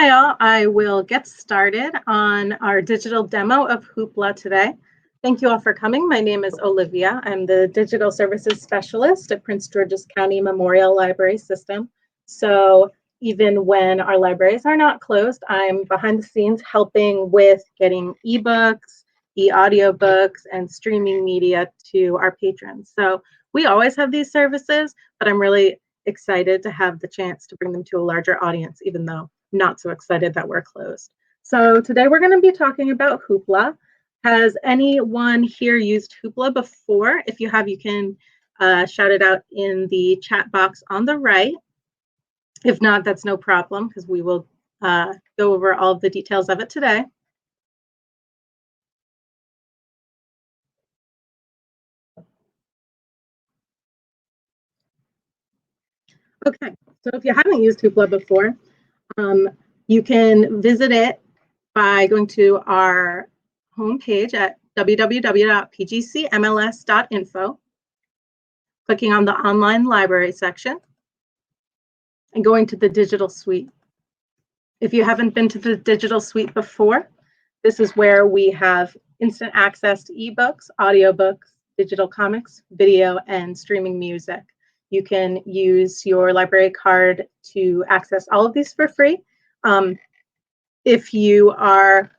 Hi all, I will get started on our digital demo of Hoopla today. Thank you all for coming. My name is Olivia. I'm the Digital Services Specialist at Prince George's County Memorial Library System. So even when our libraries are not closed, I'm behind the scenes helping with getting ebooks, e-audiobooks, and streaming media to our patrons. So we always have these services, but I'm really excited to have the chance to bring them to a larger audience, even though I'm not so excited that we're closed. So today we're going to be talking about Hoopla. Has anyone here used Hoopla before? If you have, you can shout it out in the chat box on the right. If not, that's no problem, because we will go over all of the details of it today. Okay, so if you haven't used Hoopla before, you can visit it by going to our homepage at www.pgcmls.info, clicking on the online library section, and going to the digital suite. If you haven't been to the digital suite before, this is where we have instant access to ebooks, audiobooks, digital comics, video, and streaming music. You can use your library card to access all of these for free. If you are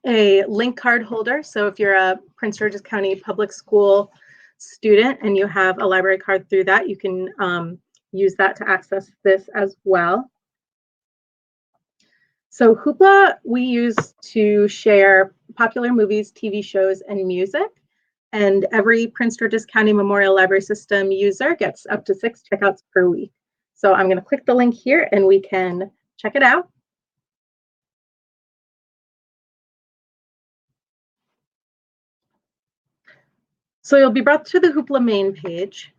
a link card holder, so if you're a Prince George's County Public School student and you have a library card through that, you can use that to access this as well. So Hoopla we use to share popular movies, TV shows, and music. And every Prince George's County Memorial Library System user gets up to 6 checkouts per week. So I'm going to click the link here and we can check it out. So you'll be brought to the Hoopla main page.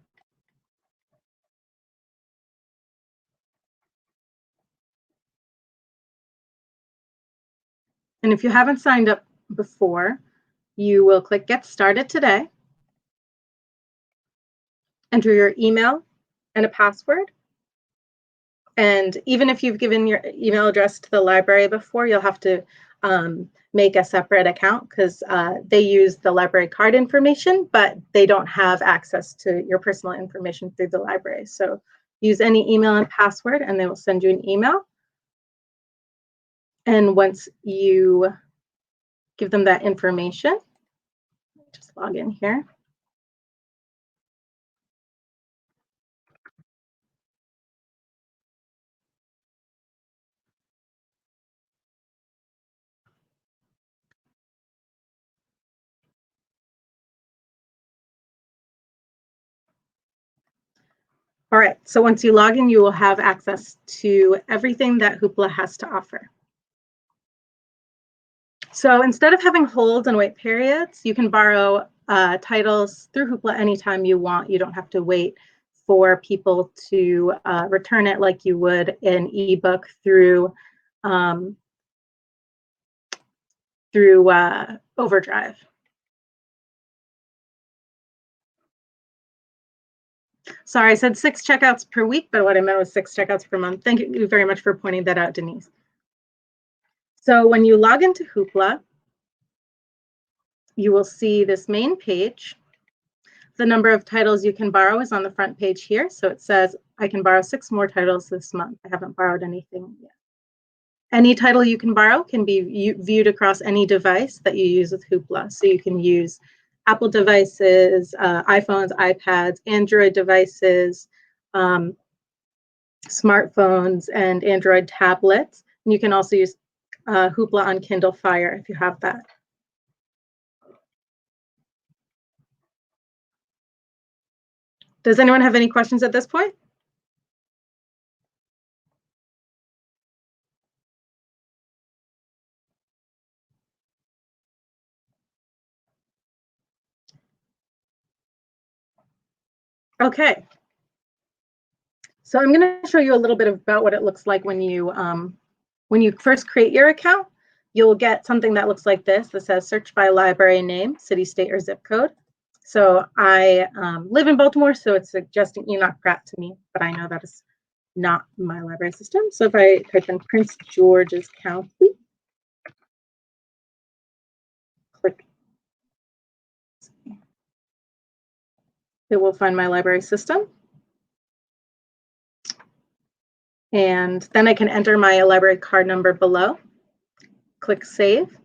And if you haven't signed up before, you will click Get Started Today. Enter your email and a password. And even if you've given your email address to the library before, you'll have to make a separate account because they use the library card information, but they don't have access to your personal information through the library. So use any email and password and they will send you an email. And once you give them that information, just log in here. All right, so once you log in, you will have access to everything that Hoopla has to offer. So instead of having holds and wait periods, you can borrow titles through Hoopla anytime you want. You don't have to wait for people to return it like you would an ebook through Overdrive. Sorry, I said 6 checkouts per week, but what I meant was 6 checkouts per month. Thank you very much for pointing that out, Denise. So when you log into Hoopla, you will see this main page. The number of titles you can borrow is on the front page here. So it says, I can borrow 6 more titles this month. I haven't borrowed anything yet. Any title you can borrow can be viewed across any device that you use with Hoopla. So you can use Apple devices, iPhones, iPads, Android devices, smartphones, and Android tablets. And you can also use Hoopla on Kindle Fire if you have that. Does anyone have any questions at this point? Okay. So I'm going to show you a little bit about what it looks like when you first create your account. You'll get something that looks like this that says search by library name, city, state, or zip code. So I live in Baltimore, so it's suggesting Enoch Pratt to me, but I know that is not my library system. So if I type in Prince George's County, click, it will find my library system. And then I can enter my library card number below, click Save,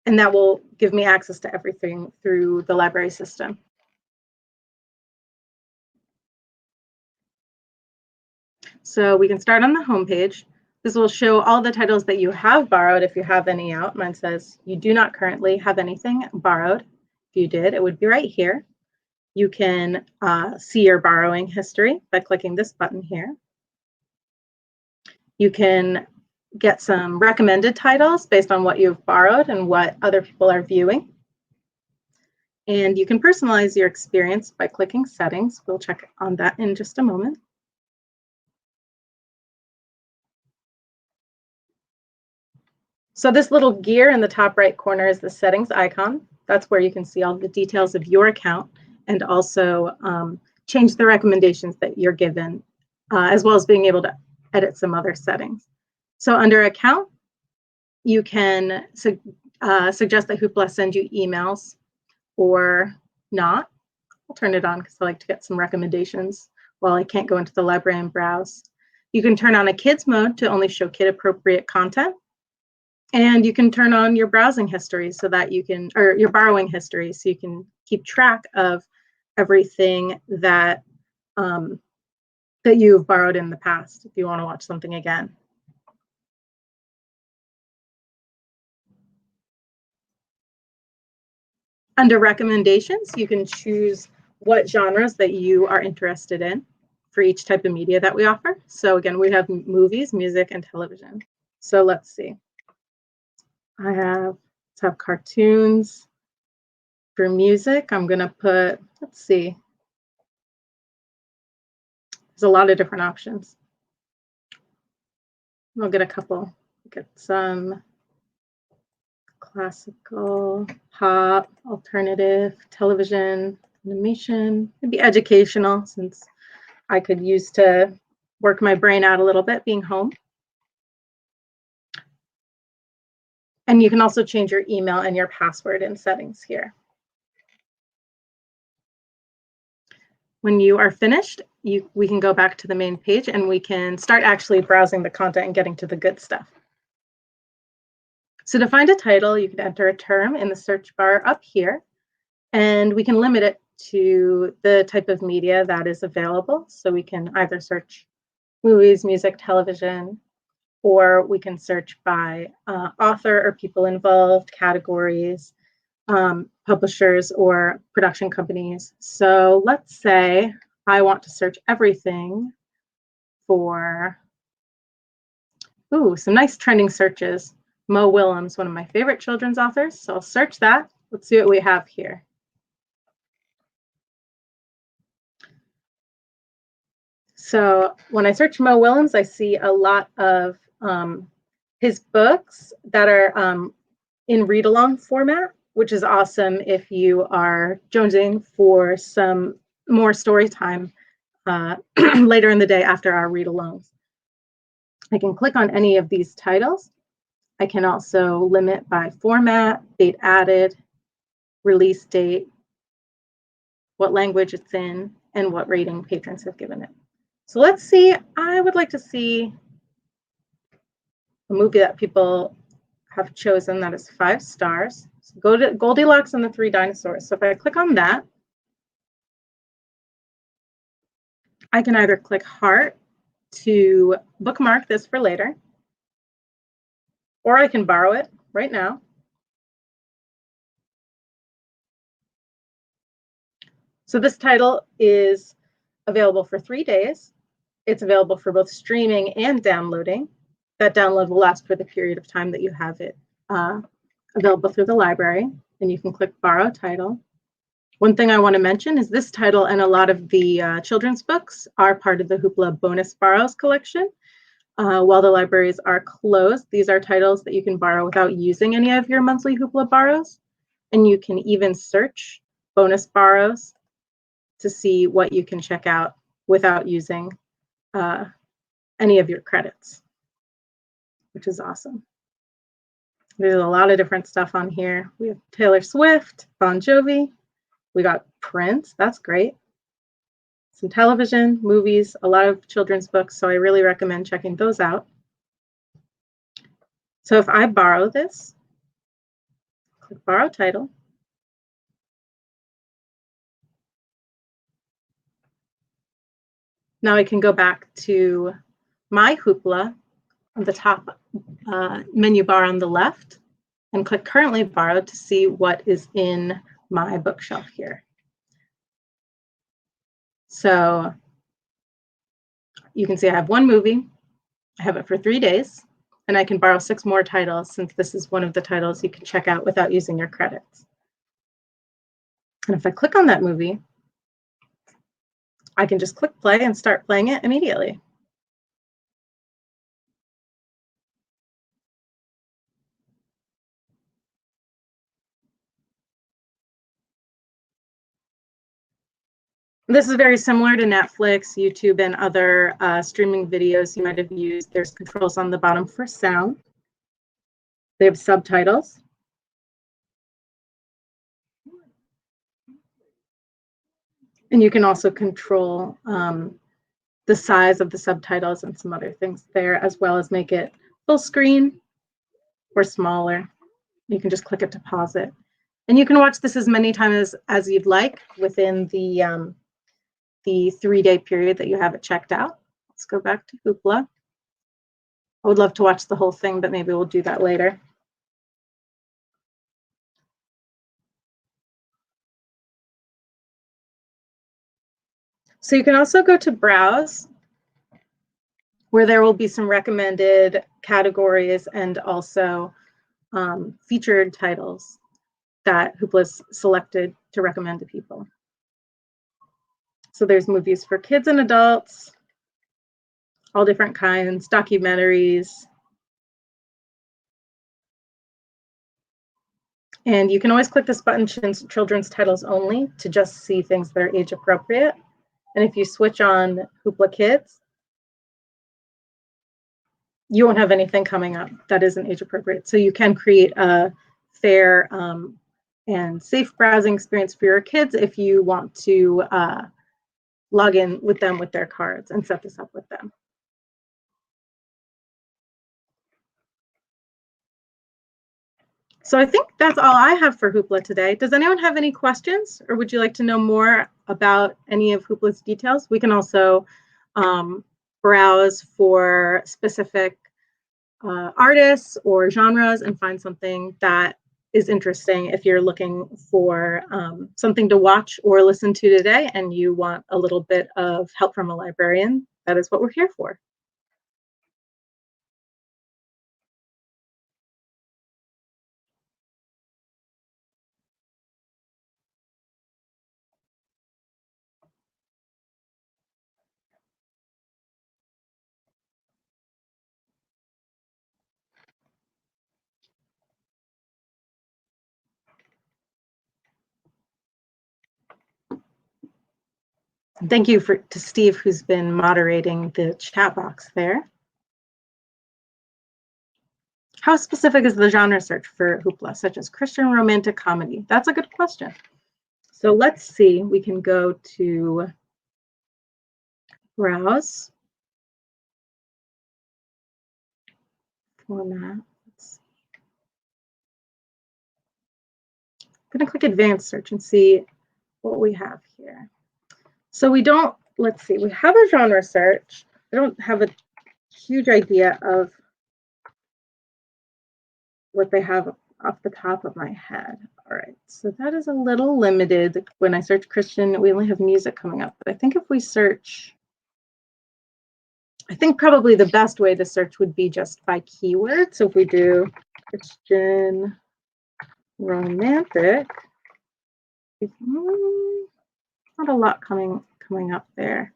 and that will give me access to everything through the library system. So we can start on the home page. This will show all the titles that you have borrowed if you have any out. Mine says you do not currently have anything borrowed. If you did, it would be right here. You can see your borrowing history by clicking this button here. You can get some recommended titles based on what you've borrowed and what other people are viewing. And you can personalize your experience by clicking Settings. We'll check on that in just a moment. So this little gear in the top right corner is the settings icon. That's where you can see all the details of your account and also change the recommendations that you're given, as well as being able to edit some other settings. So under account, you can suggest that Hoopla send you emails or not. I'll turn it on because I like to get some recommendations while I can't go into the library and browse. You can turn on a kids mode to only show kid appropriate content. And you can turn on your browsing history so that you can, or your borrowing history, so you can keep track of everything that that you've borrowed in the past if you want to watch something again. Under recommendations, you can choose what genres that you are interested in for each type of media that we offer. So again, we have movies, music, and television. So let's see. Let's have cartoons. For music, I'm gonna put, let's see. There's a lot of different options. We'll get a couple. Get some classical, pop, alternative, television, animation, maybe educational, since I could use to work my brain out a little bit being home. And you can also change your email and your password in settings here. When you are finished, we can go back to the main page and we can start actually browsing the content and getting to the good stuff. So to find a title, you can enter a term in the search bar up here, and we can limit it to the type of media that is available. So we can either search movies, music, television, or we can search by author or people involved, categories, publishers, or production companies. So let's say I want to search everything for, some nice trending searches. Mo Willems, one of my favorite children's authors. So I'll search that. Let's see what we have here. So when I search Mo Willems, I see a lot of his books that are in read-along format, which is awesome if you are jonesing for some more story time later in the day after our read-alongs. I can click on any of these titles. I can also limit by format, date added, release date, what language it's in, and what rating patrons have given it. So let's see, I would like to see a movie that people have chosen that is 5 stars. So go to Goldilocks and the Three Dinosaurs. So if I click on that, I can either click heart to bookmark this for later, or I can borrow it right now. So this title is available for 3 days. It's available for both streaming and downloading. That download will last for the period of time that you have it available through the library, and you can click borrow title. One thing I want to mention is this title and a lot of the children's books are part of the Hoopla bonus borrows collection. While the libraries are closed, these are titles that you can borrow without using any of your monthly Hoopla borrows. And you can even search bonus borrows to see what you can check out without using any of your credits, which is awesome. There's a lot of different stuff on here. We have Taylor Swift, Bon Jovi. We got Prince. That's great. Some television, movies, a lot of children's books. So I really recommend checking those out. So if I borrow this, click Borrow Title. Now I can go back to my Hoopla on the top menu bar on the left and click Currently Borrowed to see what is in my bookshelf here. So you can see I have one movie, I have it for 3 days, and I can borrow 6 more titles since this is one of the titles you can check out without using your credits. And if I click on that movie, I can just click play and start playing it immediately. This is very similar to Netflix, YouTube, and other streaming videos you might have used. There's controls on the bottom for sound. They have subtitles. And you can also control the size of the subtitles and some other things there, as well as make it full screen or smaller. You can just click it to pause it. And you can watch this as many times as you'd like within the 3-day period that you have it checked out. Let's go back to Hoopla. I would love to watch the whole thing, but maybe we'll do that later. So you can also go to Browse, where there will be some recommended categories and also featured titles that Hoopla's selected to recommend to people. So there's movies for kids and adults, all different kinds, documentaries. And you can always click this button, children's titles only, to just see things that are age appropriate. And if you switch on Hoopla Kids, you won't have anything coming up that isn't age appropriate. So you can create a fair and safe browsing experience for your kids if you want to log in with them with their cards and set this up with them. So I think that's all I have for Hoopla today. Does anyone have any questions, or would you like to know more about any of Hoopla's details? We can also browse for specific artists or genres and find something that is interesting if you're looking for something to watch or listen to today and you want a little bit of help from a librarian. That is what we're here for. Thank you to Steve, who's been moderating the chat box there. How specific is the genre search for Hoopla, such as Christian romantic comedy? That's a good question. So let's see, we can go to Browse, Format. Let's see. I'm going to click Advanced Search and see what we have here. So we don't, let's see, we have a genre search. I don't have a huge idea of what they have off the top of my head. All right, so that is a little limited. When I search Christian, we only have music coming up. But I think if we search, I think probably the best way to search would be just by keyword. So if we do Christian romantic, not a lot coming up there.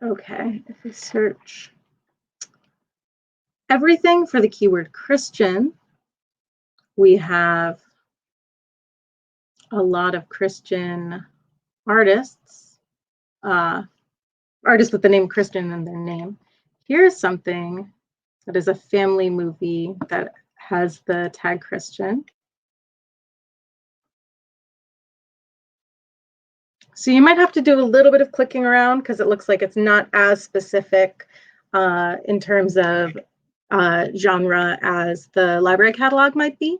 Okay, if we search everything for the keyword Christian. We have a lot of Christian artists, artists with the name Christian in their name. Here's something that is a family movie that has the tag Christian. So you might have to do a little bit of clicking around because it looks like it's not as specific in terms of genre as the library catalog might be.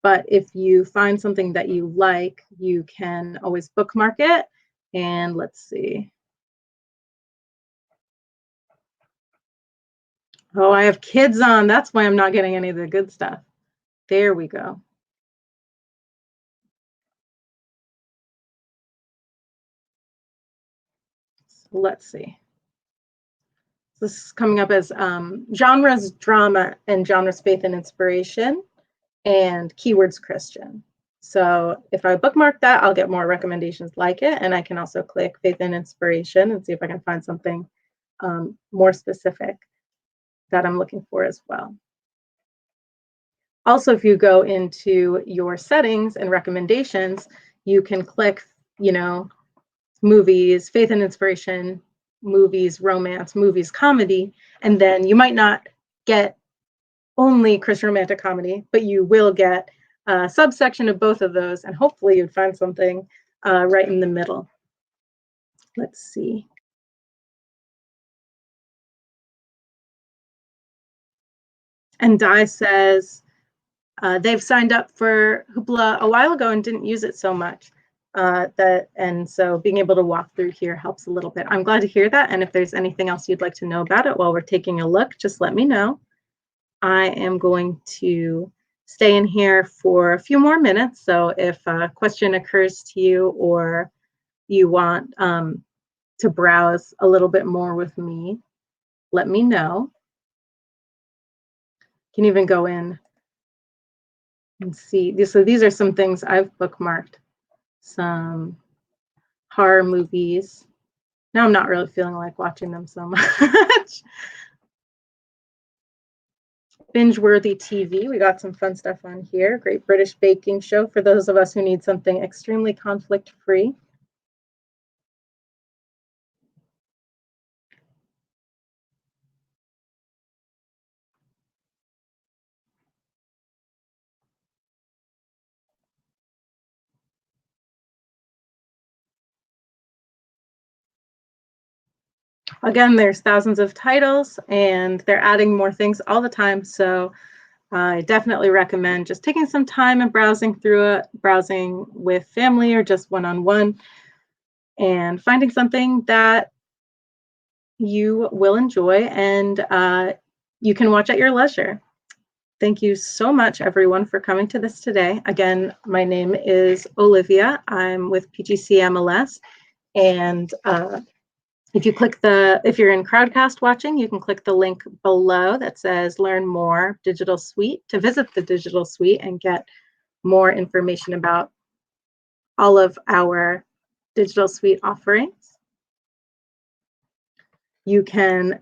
But if you find something that you like, you can always bookmark it. And let's see. Oh, I have kids on. That's why I'm not getting any of the good stuff. There we go. So let's see. This is coming up as genres, drama, and genres, faith and inspiration, and keywords Christian. So if I bookmark that, I'll get more recommendations like it. And I can also click faith and inspiration and see if I can find something more specific that I'm looking for as well. Also, if you go into your settings and recommendations, you can click, movies, faith and inspiration, movies, romance, movies, comedy, and then you might not get only Christian romantic comedy, but you will get a subsection of both of those, and hopefully you'd find something right in the middle. Let's see. And Di says they've signed up for Hoopla a while ago and didn't use it so much. And so being able to walk through here helps a little bit. I'm glad to hear that. And if there's anything else you'd like to know about it while we're taking a look, just let me know. I am going to stay in here for a few more minutes. So if a question occurs to you or you want to browse a little bit more with me, let me know. You can even go in and see. So these are some things I've bookmarked. Some horror movies. Now I'm not really feeling like watching them so much. Binge-worthy TV. We got some fun stuff on here. Great British Baking Show for those of us who need something extremely conflict-free. Again, there's thousands of titles and they're adding more things all the time. So I definitely recommend just taking some time and browsing through it, browsing with family or just one-on-one, and finding something that you will enjoy and you can watch at your leisure. Thank you so much, everyone, for coming to this today. Again, my name is Olivia. I'm with PGC MLS, and if you're in Crowdcast watching, you can click the link below that says Learn More Digital Suite to visit the Digital Suite and get more information about all of our Digital Suite offerings. You can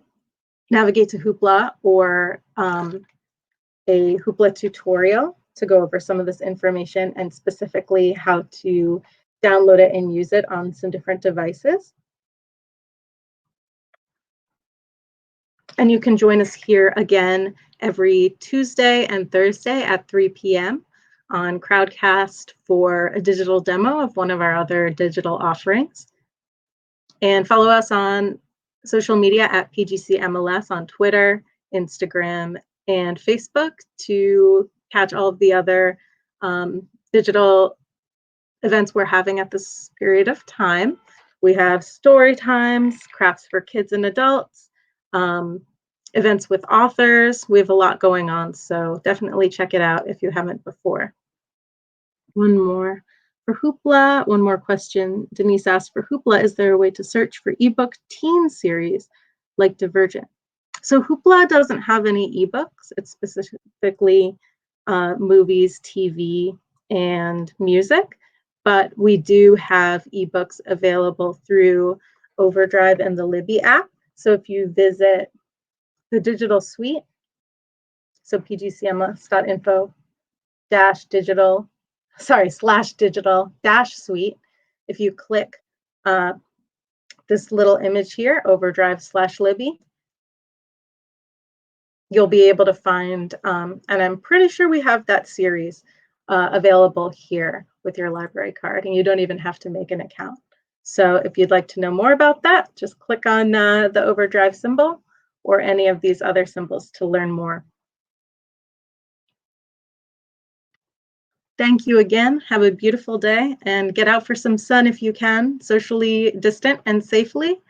navigate to Hoopla or a Hoopla tutorial to go over some of this information and specifically how to download it and use it on some different devices. And you can join us here again every Tuesday and Thursday at 3 p.m. on Crowdcast for a digital demo of one of our other digital offerings. And follow us on social media at PGC MLS on Twitter, Instagram, and Facebook to catch all of the other digital events we're having at this period of time. We have story times, crafts for kids and adults, events with authors. We have a lot going on, so definitely check it out if you haven't before. One more for Hoopla. One more question. Denise asked, for Hoopla, is there a way to search for ebook teen series like Divergent? So Hoopla doesn't have any ebooks. It's specifically movies, TV, and music, but we do have ebooks available through Overdrive and the Libby app. So if you visit the Digital Suite So pgcms.info-digital/digital-suite. If you click this little image here, overdrive/Libby, you'll be able to find, and I'm pretty sure we have that series available here with your library card, and you don't even have to make an account. So if you'd like to know more about that, just click on the overdrive symbol or any of these other symbols to learn more. Thank you again. Have a beautiful day and get out for some sun if you can, socially distant and safely.